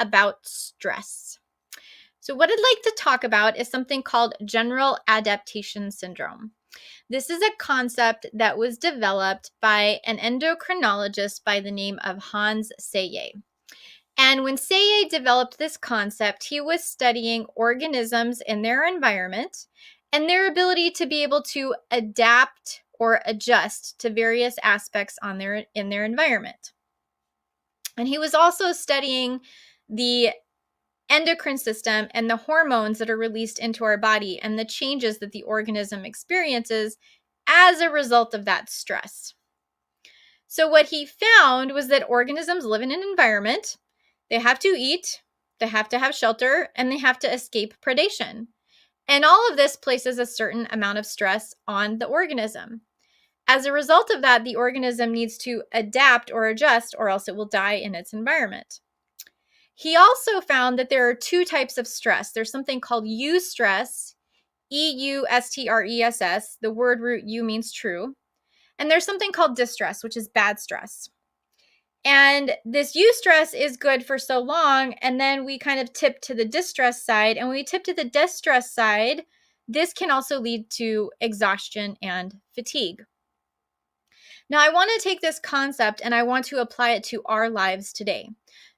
about stress. So what I'd like to talk about is something called general adaptation syndrome. This is a concept that was developed by an endocrinologist by the name of Hans Selye. And when Selye developed this concept, he was studying organisms in their environment and their ability to be able to adapt or adjust to various aspects in their environment. And he was also studying the endocrine system and the hormones that are released into our body and the changes that the organism experiences as a result of that stress. So what he found was that organisms live in an environment. They have to eat, they have to have shelter, and they have to escape predation. And all of this places a certain amount of stress on the organism. As a result of that, the organism needs to adapt or adjust, or else it will die in its environment. He also found that there are two types of stress. There's something called eustress, E-U-S-T-R-E-S-S. The word root U means true. And there's something called distress, which is bad stress. And this eustress is good for so long, and then we kind of tip to the distress side. And when we tip to the distress side, this can also lead to exhaustion and fatigue. Now, I want to take this concept and I want to apply it to our lives today.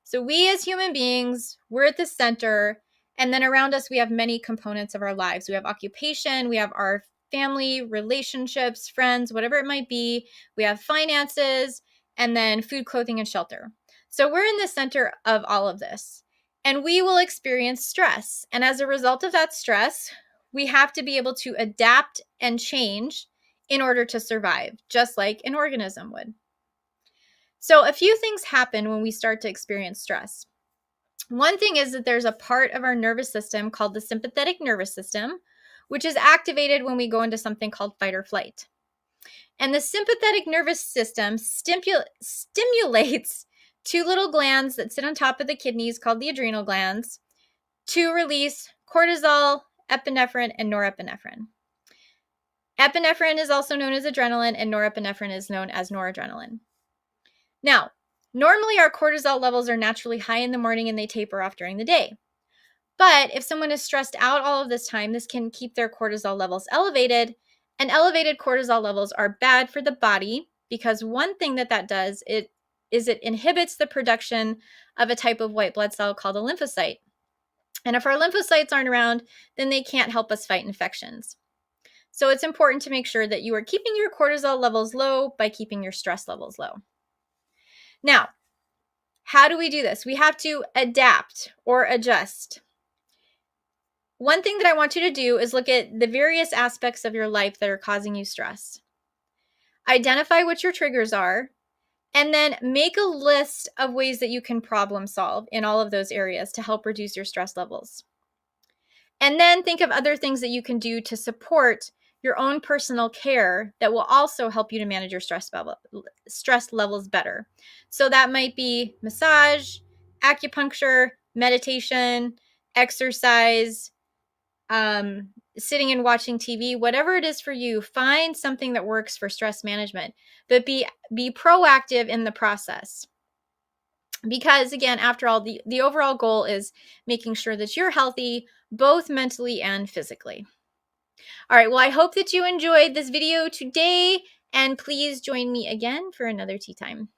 So we as human beings, we're at the center, and then around us we have many components of our lives. We have occupation, we have our family, relationships, friends, whatever it might be. We have finances, and then food, clothing, and shelter. So we're in the center of all of this, and we will experience stress. And as a result of that stress, we have to be able to adapt and change in order to survive, just like an organism would. So a few things happen when we start to experience stress. One thing is that there's a part of our nervous system called the sympathetic nervous system, which is activated when we go into something called fight or flight. And the sympathetic nervous system stimulates two little glands that sit on top of the kidneys called the adrenal glands to release cortisol, epinephrine, and norepinephrine. Epinephrine is also known as adrenaline, and norepinephrine is known as noradrenaline. Now, normally our cortisol levels are naturally high in the morning and they taper off during the day. But if someone is stressed out all of this time, this can keep their cortisol levels elevated. And elevated cortisol levels are bad for the body because one thing that does it inhibits the production of a type of white blood cell called a lymphocyte. And if our lymphocytes aren't around, then they can't help us fight infections. So it's important to make sure that you are keeping your cortisol levels low by keeping your stress levels low. Now, how do we do this? We have to adapt or adjust. One thing that I want you to do is look at the various aspects of your life that are causing you stress. Identify what your triggers are, and then make a list of ways that you can problem solve in all of those areas to help reduce your stress levels. And then think of other things that you can do to support your own personal care that will also help you to manage your stress levels better. So that might be massage, acupuncture, meditation, exercise, sitting and watching TV, whatever it is for you. Find something that works for stress management, but be proactive in the process. Because again, after all, the overall goal is making sure that you're healthy, both mentally and physically. All right, well, I hope that you enjoyed this video today, and please join me again for another tea time.